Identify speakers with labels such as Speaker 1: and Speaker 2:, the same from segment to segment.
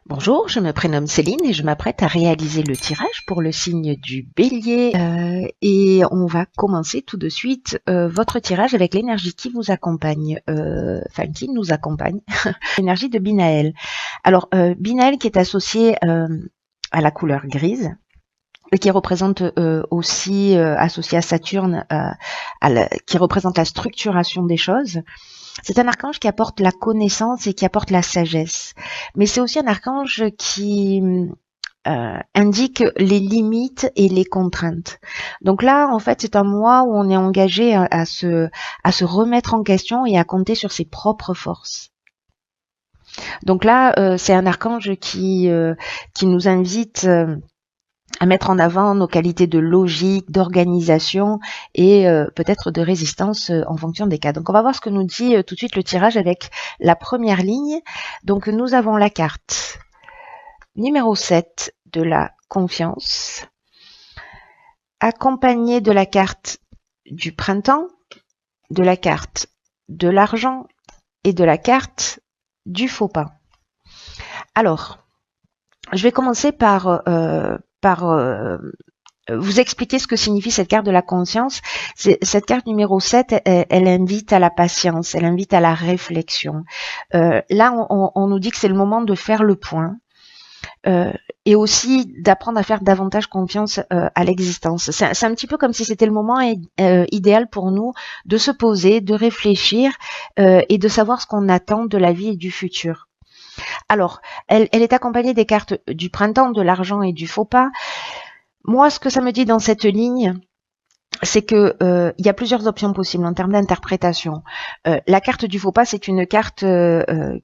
Speaker 1: Bonjour, je me prénomme Céline et je m'apprête à réaliser le tirage pour le signe du Bélier. Et on va commencer tout de suite votre tirage avec l'énergie qui vous accompagne, enfin qui nous accompagne, l'énergie de Binaël. Alors, Binaël qui est associé à la couleur grise, et qui représente aussi, associé à Saturne, qui représente la structuration des choses. C'est un archange qui apporte la connaissance et qui apporte la sagesse. Mais c'est aussi un archange qui indique les limites et les contraintes. Donc là, en fait, c'est un mois où on est engagé à se remettre en question et à compter sur ses propres forces. Donc là, c'est un archange qui nous invite à mettre en avant nos qualités de logique, d'organisation et peut-être de résistance en fonction des cas. Donc on va voir ce que nous dit tout de suite le tirage avec la première ligne. Donc nous avons la carte numéro 7 de la confiance, accompagnée de la carte du printemps, de la carte de l'argent et de la carte du faux pas. Alors, je vais commencer par vous expliquer ce que signifie cette carte de la conscience. Cette carte numéro 7, elle invite à la patience, elle invite à la réflexion. Là, on nous dit que c'est le moment de faire le point et aussi d'apprendre à faire davantage confiance à l'existence. C'est un petit peu comme si c'était le moment idéal pour nous de se poser, de réfléchir et de savoir ce qu'on attend de la vie et du futur. Alors, elle est accompagnée des cartes du printemps, de l'argent et du faux pas. Moi, ce que ça me dit dans cette ligne, c'est que il y a plusieurs options possibles en termes d'interprétation. La carte du faux pas, c'est une carte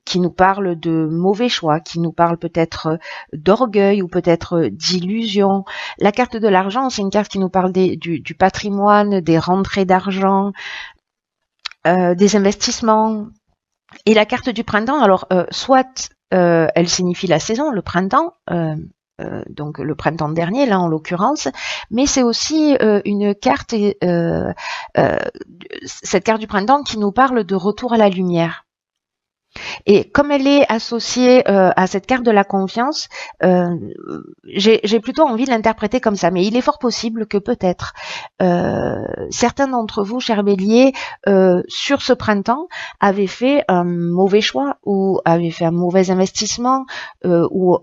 Speaker 1: qui nous parle de mauvais choix, qui nous parle peut-être d'orgueil ou peut-être d'illusion. La carte de l'argent, c'est une carte qui nous parle du patrimoine, des rentrées d'argent, des investissements. Et la carte du printemps, alors soit elle signifie la saison, le printemps, donc le printemps dernier là en l'occurrence, mais c'est aussi une carte, cette carte du printemps qui nous parle de retour à la lumière. Et comme elle est associée à cette carte de la confiance, j'ai plutôt envie de l'interpréter comme ça. Mais il est fort possible que peut-être certains d'entre vous, chers béliers, sur ce printemps, avaient fait un mauvais choix ou avaient fait un mauvais investissement ou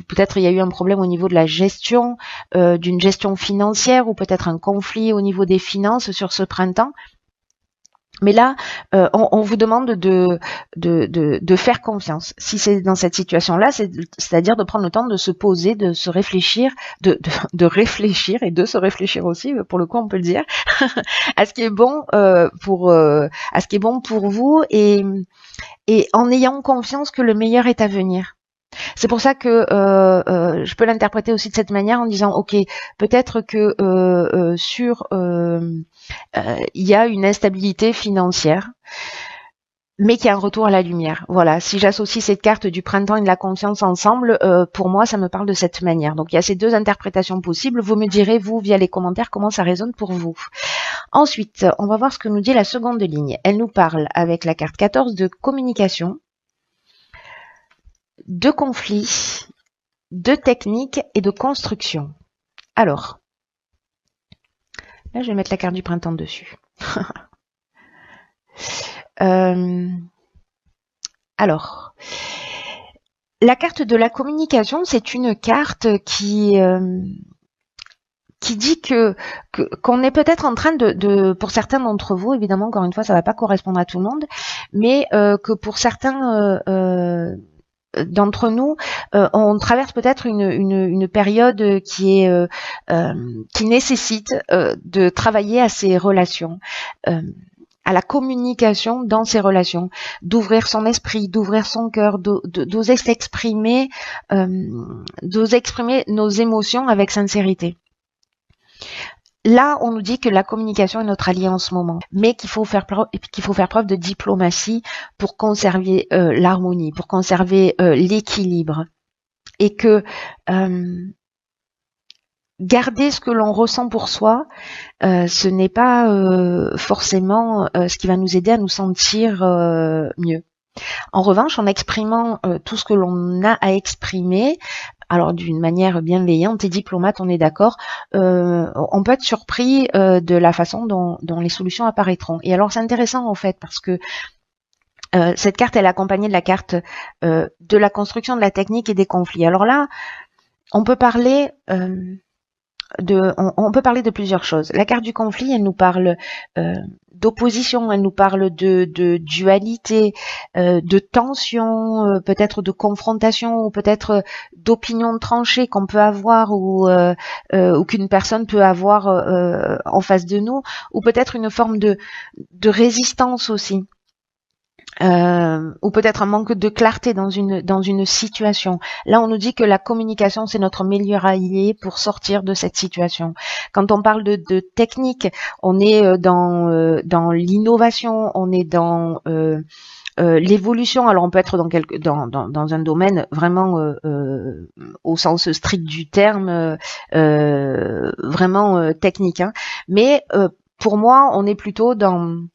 Speaker 1: peut-être il y a eu un problème au niveau de la gestion, d'une gestion financière ou peut-être un conflit au niveau des finances sur ce printemps. Mais là, on vous demande de faire confiance. Si c'est dans cette situation-là, c'est-à-dire de prendre le temps de se poser, de se réfléchir, de réfléchir et de se réfléchir aussi, pour le coup, on peut le dire, à ce qui est bon à ce qui est bon pour vous et en ayant confiance que le meilleur est à venir. C'est pour ça que je peux l'interpréter aussi de cette manière en disant ok, peut-être que il y a une instabilité financière, mais qu'il y a un retour à la lumière. Voilà, si j'associe cette carte du printemps et de la confiance ensemble, pour moi, ça me parle de cette manière. Donc, il y a ces deux interprétations possibles. Vous me direz, vous, via les commentaires, comment ça résonne pour vous. Ensuite, on va voir ce que nous dit la seconde ligne. Elle nous parle, avec la carte 14, de communication, de conflit, de technique et de construction. Alors, là, je vais mettre la carte du printemps dessus. Alors, la carte de la communication, c'est une carte qui dit qu'on est peut-être en train pour certains d'entre vous, évidemment, encore une fois, ça va pas correspondre à tout le monde, mais que pour certains d'entre nous, on traverse peut-être une période qui nécessite de travailler à ces relations, à la communication dans ces relations, d'ouvrir son esprit, d'ouvrir son cœur, d'oser s'exprimer, d'oser exprimer nos émotions avec sincérité. Là, on nous dit que la communication est notre allié en ce moment, mais qu'il faut faire preuve de diplomatie pour conserver l'harmonie, pour conserver l'équilibre, et que garder ce que l'on ressent pour soi, ce n'est pas forcément ce qui va nous aider à nous sentir mieux. En revanche, en exprimant tout ce que l'on a à exprimer, alors d'une manière bienveillante et diplomate, on est d'accord, on peut être surpris de la façon dont les solutions apparaîtront. Et alors c'est intéressant en fait parce que cette carte elle est accompagnée de la carte de la construction, de la technique et des conflits. Alors là, on peut parler on peut parler de plusieurs choses. La carte du conflit, elle nous parle d'opposition, elle nous parle de dualité, de tension, peut-être de confrontation, ou peut-être d'opinion tranchée qu'on peut avoir ou qu'une personne peut avoir en face de nous, ou peut-être une forme de résistance aussi. Ou peut-être un manque de clarté dans une situation. Là, on nous dit que la communication, c'est notre meilleur allié pour sortir de cette situation. Quand on parle de technique, on est dans l'innovation, on est dans l'évolution. Alors, on peut être dans un domaine vraiment au sens strict du terme, vraiment technique. Hein. Mais pour moi, on est plutôt dans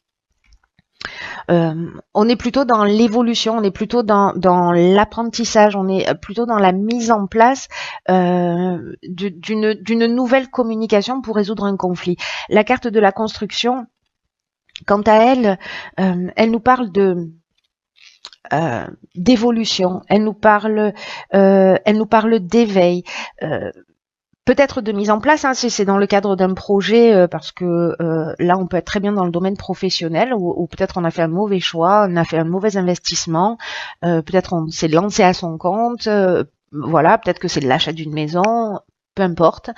Speaker 1: l'évolution, on est plutôt dans l'apprentissage, on est plutôt dans la mise en place d'une nouvelle communication pour résoudre un conflit. La carte de la construction, quant à elle, elle nous parle d'évolution, elle nous parle d'éveil. Peut-être de mise en place, hein, si c'est dans le cadre d'un projet, parce que là, on peut être très bien dans le domaine professionnel, ou peut-être on a fait un mauvais choix, on a fait un mauvais investissement, peut-être on s'est lancé à son compte, voilà, peut-être que c'est de l'achat d'une maison, peu importe.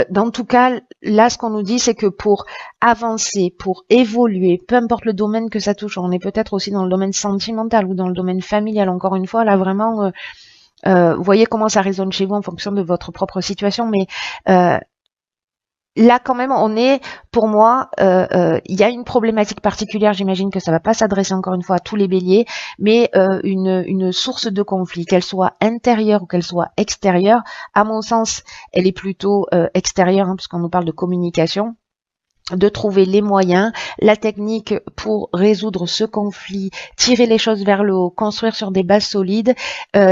Speaker 1: Dans tout cas, là, ce qu'on nous dit, c'est que pour avancer, pour évoluer, peu importe le domaine que ça touche, on est peut-être aussi dans le domaine sentimental ou dans le domaine familial, encore une fois, là, vraiment... vous voyez comment ça résonne chez vous en fonction de votre propre situation, mais là quand même on est, pour moi, il y a une problématique particulière, j'imagine que ça va pas s'adresser encore une fois à tous les béliers, mais une source de conflit, qu'elle soit intérieure ou qu'elle soit extérieure, à mon sens, elle est plutôt extérieure, hein, puisqu'on nous parle de communication, de trouver les moyens, la technique pour résoudre ce conflit, tirer les choses vers le haut, construire sur des bases solides,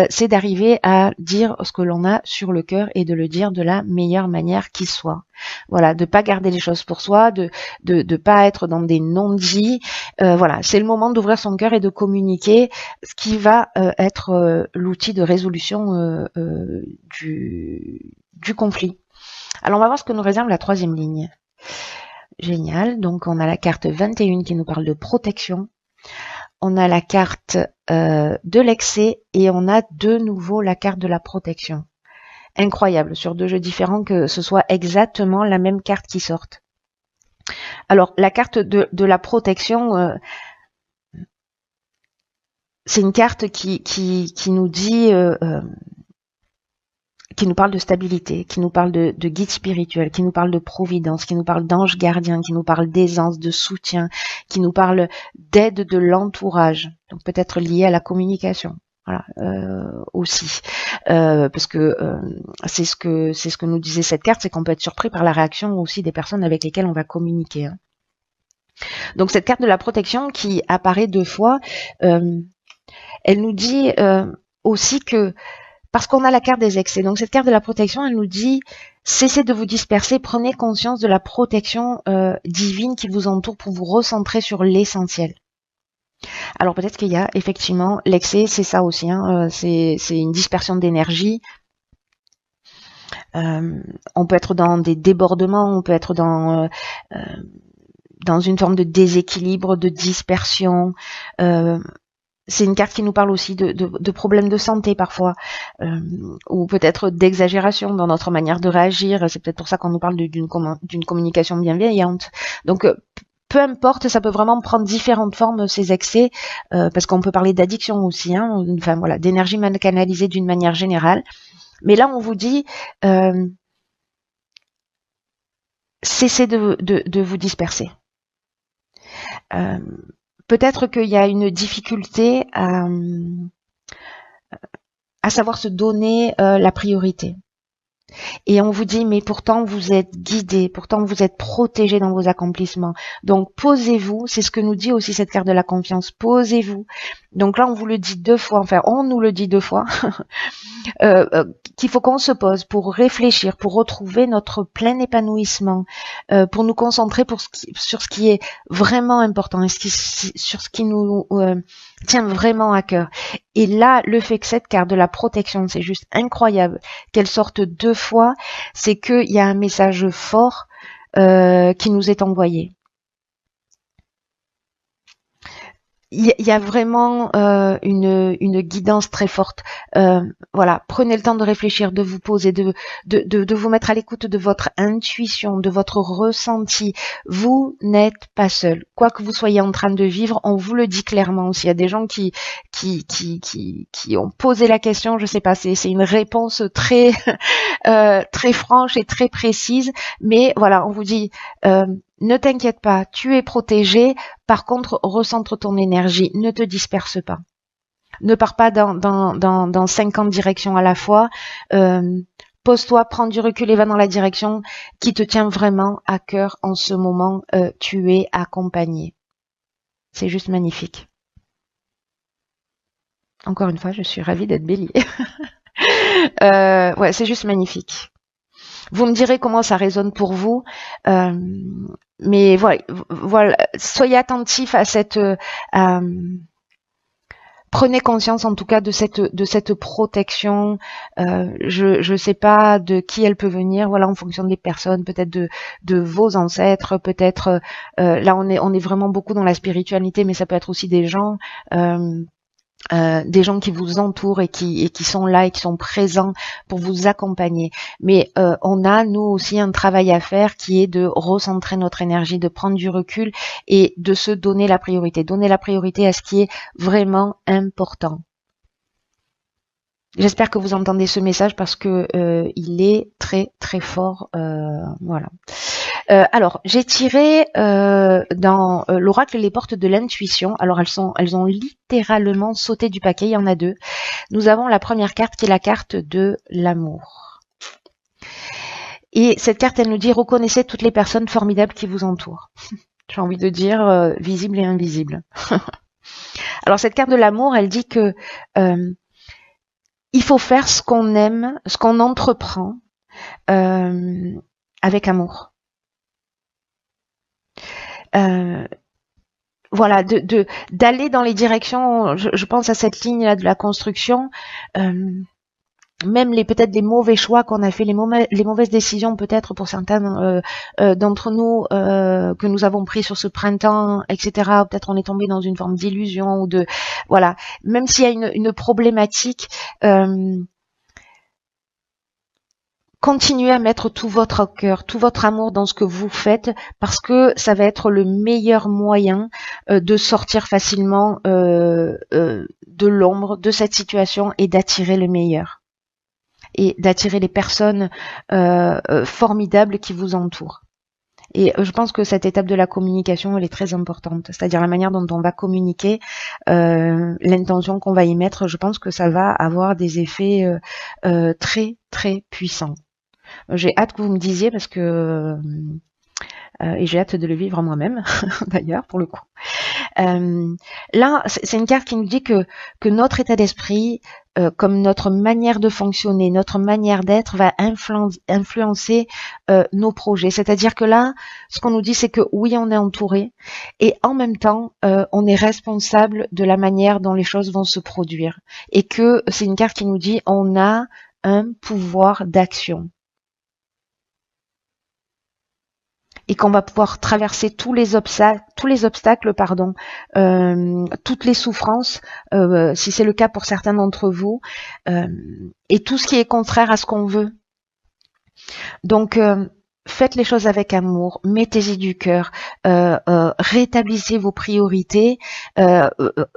Speaker 1: c'est d'arriver à dire ce que l'on a sur le cœur et de le dire de la meilleure manière qui soit. Voilà, de pas garder les choses pour soi, de pas être dans des non-dits. Voilà, c'est le moment d'ouvrir son cœur et de communiquer, ce qui va être l'outil de résolution du conflit. Alors on va voir ce que nous réserve la troisième ligne. Génial, donc on a la carte 21 qui nous parle de protection, on a la carte de l'excès et on a de nouveau la carte de la protection. Incroyable, sur deux jeux différents que ce soit exactement la même carte qui sorte. Alors la carte de la protection, c'est une carte qui nous dit... qui nous parle de stabilité, qui nous parle de guide spirituel, qui nous parle de providence, qui nous parle d'ange gardien, qui nous parle d'aisance, de soutien, qui nous parle d'aide de l'entourage, donc peut-être lié à la communication. Voilà, aussi, parce que c'est ce que nous disait cette carte, c'est qu'on peut être surpris par la réaction aussi des personnes avec lesquelles on va communiquer. Hein. Donc cette carte de la protection qui apparaît deux fois, elle nous dit aussi que parce qu'on a la carte des excès. Donc cette carte de la protection, elle nous dit cessez de vous disperser, prenez conscience de la protection divine qui vous entoure pour vous recentrer sur l'essentiel. Alors peut-être qu'il y a effectivement l'excès, c'est ça aussi, hein, c'est une dispersion d'énergie. On peut être dans des débordements, on peut être dans une forme de déséquilibre, de dispersion. C'est une carte qui nous parle aussi de problèmes de santé parfois, ou peut-être d'exagération dans notre manière de réagir. C'est peut-être pour ça qu'on nous parle d'une communication bienveillante. Donc, peu importe, ça peut vraiment prendre différentes formes, ces excès, parce qu'on peut parler d'addiction aussi, hein, enfin voilà, d'énergie mal canalisée d'une manière générale. Mais là, on vous dit, cessez de vous disperser. Peut-être qu'il y a une difficulté à savoir se donner la priorité. Et on vous dit, mais pourtant vous êtes guidé, pourtant vous êtes protégé dans vos accomplissements. Donc posez-vous, c'est ce que nous dit aussi cette carte de la confiance, posez-vous. Donc là on vous le dit 2 fois, enfin on nous le dit 2 fois, qu'il faut qu'on se pose pour réfléchir, pour retrouver notre plein épanouissement, pour nous concentrer sur ce qui est vraiment important et sur ce qui nous tient vraiment à cœur. Et là, le fait que cette carte de la protection, c'est juste incroyable, qu'elle sorte 2 fois, c'est qu'il y a un message fort qui nous est envoyé. Il y a vraiment une guidance très forte. Voilà, prenez le temps de réfléchir, de vous poser, de vous mettre à l'écoute de votre intuition, de votre ressenti. Vous n'êtes pas seul. Quoi que vous soyez en train de vivre, on vous le dit clairement aussi. Il y a des gens qui ont posé la question, je sais pas, c'est une réponse très très franche et très précise, mais voilà, on vous dit ne t'inquiète pas, tu es protégé. Par contre, recentre ton énergie, ne te disperse pas. Ne pars pas dans 50 directions à la fois. Pose-toi, prends du recul et va dans la direction qui te tient vraiment à cœur en ce moment. Tu es accompagné. C'est juste magnifique. Encore une fois, je suis ravie d'être Bélier. Ouais, c'est juste magnifique. Vous me direz comment ça résonne pour vous, mais voilà, soyez attentifs à cette, prenez conscience en tout cas de cette protection. Je sais pas de qui elle peut venir, voilà, en fonction des personnes, peut-être de vos ancêtres, peut-être là on est vraiment beaucoup dans la spiritualité, mais ça peut être aussi des gens. Des gens qui vous entourent et qui sont là et qui sont présents pour vous accompagner. Mais on a, nous aussi, un travail à faire qui est de recentrer notre énergie, de prendre du recul et de se donner la priorité. Donner la priorité à ce qui est vraiment important. J'espère que vous entendez ce message parce que il est très très fort. Voilà. Alors, j'ai tiré dans l'oracle les portes de l'intuition. Alors, elles ont littéralement sauté du paquet. Il y en a 2. Nous avons la première carte qui est la carte de l'amour. Et cette carte, elle nous dit reconnaissez toutes les personnes formidables qui vous entourent. J'ai envie de dire visibles et invisibles. Alors, cette carte de l'amour, elle dit que il faut faire ce qu'on aime, ce qu'on entreprend avec amour. Voilà, d'aller dans les directions, je pense à cette ligne là de la construction, même peut-être les mauvais choix qu'on a fait, les mauvaises décisions peut-être pour certains d'entre nous que nous avons pris sur ce printemps, etc. Peut-être on est tombé dans une forme d'illusion ou de voilà, même s'il y a une problématique. Continuez à mettre tout votre cœur, tout votre amour dans ce que vous faites parce que ça va être le meilleur moyen de sortir facilement de l'ombre de cette situation et d'attirer le meilleur et d'attirer les personnes formidables qui vous entourent. Et je pense que cette étape de la communication, elle est très importante, c'est-à-dire la manière dont on va communiquer, l'intention qu'on va y mettre, je pense que ça va avoir des effets très très puissants. J'ai hâte que vous me disiez parce que et j'ai hâte de le vivre moi-même d'ailleurs pour le coup. Là, c'est une carte qui nous dit que notre état d'esprit, comme notre manière de fonctionner, notre manière d'être va influencer nos projets. C'est-à-dire que là, ce qu'on nous dit, c'est que oui, on est entouré et en même temps, on est responsable de la manière dont les choses vont se produire. Et que c'est une carte qui nous dit on a un pouvoir d'action. Et qu'on va pouvoir traverser tous les obstacles, toutes les souffrances, si c'est le cas pour certains d'entre vous, et tout ce qui est contraire à ce qu'on veut. Donc, faites les choses avec amour, mettez-y du cœur, rétablissez vos priorités,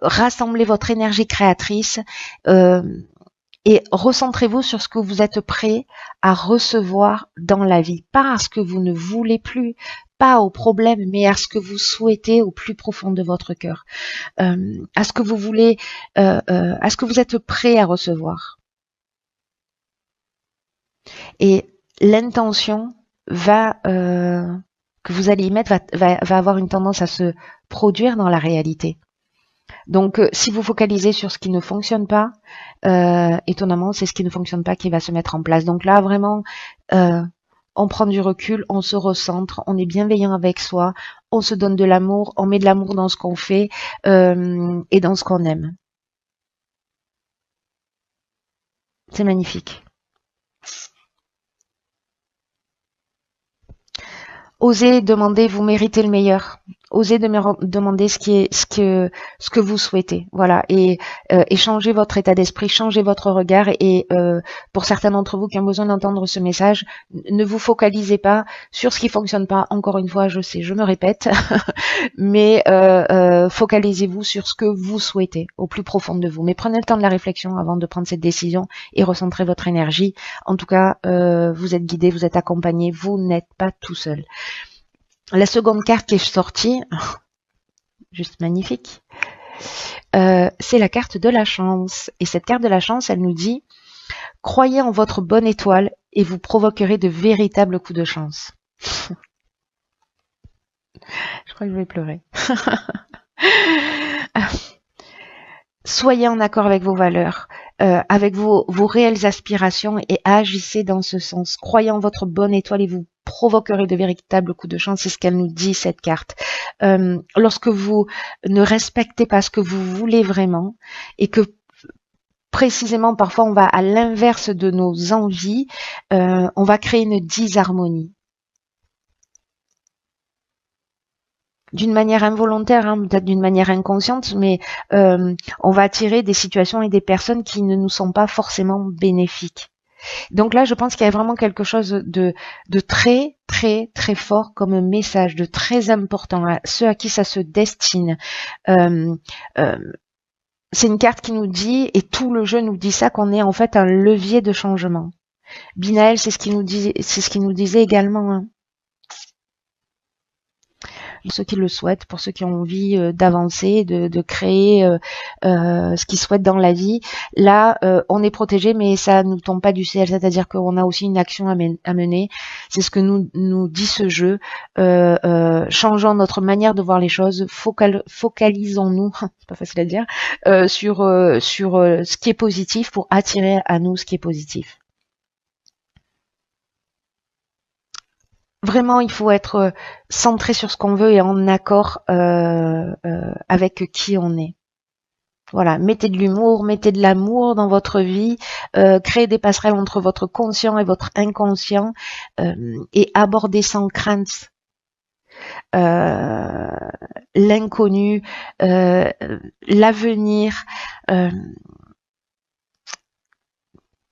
Speaker 1: rassemblez votre énergie créatrice, et recentrez-vous sur ce que vous êtes prêt à recevoir dans la vie. Pas à ce que vous ne voulez plus, pas au problème, mais à ce que vous souhaitez au plus profond de votre cœur. À ce que vous voulez, à ce que vous êtes prêt à recevoir. Et l'intention que vous allez y mettre va avoir une tendance à se produire dans la réalité. Donc, si vous focalisez sur ce qui ne fonctionne pas, étonnamment, c'est ce qui ne fonctionne pas qui va se mettre en place. Donc là, vraiment, on prend du recul, on se recentre, on est bienveillant avec soi, on se donne de l'amour, on met de l'amour dans ce qu'on fait et dans ce qu'on aime. C'est magnifique. Osez demander, vous méritez le meilleur. Osez demander ce que vous souhaitez, voilà, et changez votre état d'esprit, changez votre regard, et pour certains d'entre vous qui ont besoin d'entendre ce message, ne vous focalisez pas sur ce qui fonctionne pas. Encore une fois, je sais, je me répète, mais focalisez-vous sur ce que vous souhaitez au plus profond de vous. Mais prenez le temps de la réflexion avant de prendre cette décision et recentrez votre énergie. En tout cas, vous êtes guidé, vous êtes accompagné, vous n'êtes pas tout seul. La seconde carte qui est sortie, juste magnifique, c'est la carte de la chance. Et cette carte de la chance, elle nous dit « Croyez en votre bonne étoile et vous provoquerez de véritables coups de chance. » Je crois que je vais pleurer. Soyez en accord avec vos valeurs, avec vos réelles aspirations, et agissez dans ce sens. Croyez en votre bonne étoile et vous provoquerez de véritables coups de chance. C'est ce qu'elle nous dit, cette carte. Lorsque vous ne respectez pas ce que vous voulez vraiment, et que précisément parfois on va à l'inverse de nos envies, on va créer une disharmonie. D'une manière involontaire, hein, peut-être d'une manière inconsciente, mais on va attirer des situations et des personnes qui ne nous sont pas forcément bénéfiques. Donc là, je pense qu'il y a vraiment quelque chose de très, très, très fort comme message, de très important, à ceux à qui ça se destine. C'est une carte qui nous dit, et tout le jeu nous dit ça, qu'on est en fait un levier de changement. Binaël, c'est ce qu'il nous disait également, hein. Pour ceux qui le souhaitent, pour ceux qui ont envie d'avancer, de créer ce qu'ils souhaitent dans la vie. Là, on est protégé, mais ça nous tombe pas du ciel, c'est-à-dire qu'on a aussi une action à mener. C'est ce que nous dit ce jeu. Changeons notre manière de voir les choses, focalisons-nous, c'est pas facile à dire, sur ce qui est positif pour attirer à nous ce qui est positif. Vraiment, il faut être centré sur ce qu'on veut et en accord avec qui on est. Voilà, mettez de l'humour, mettez de l'amour dans votre vie, créez des passerelles entre votre conscient et votre inconscient, et abordez sans crainte l'inconnu, l'avenir.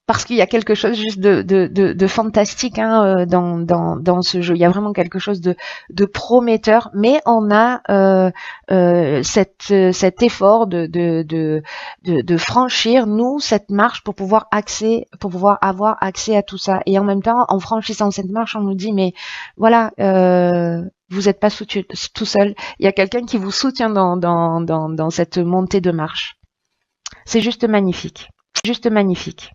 Speaker 1: Parce qu'il y a quelque chose juste de fantastique, hein, dans ce jeu. Il y a vraiment quelque chose de prometteur, mais on a cet effort de franchir, nous, cette marche pour pouvoir avoir accès à tout ça. Et en même temps, en franchissant cette marche, on nous dit, mais voilà, vous n'êtes pas tout seul. Il y a quelqu'un qui vous soutient dans cette montée de marche. C'est juste magnifique. Juste magnifique.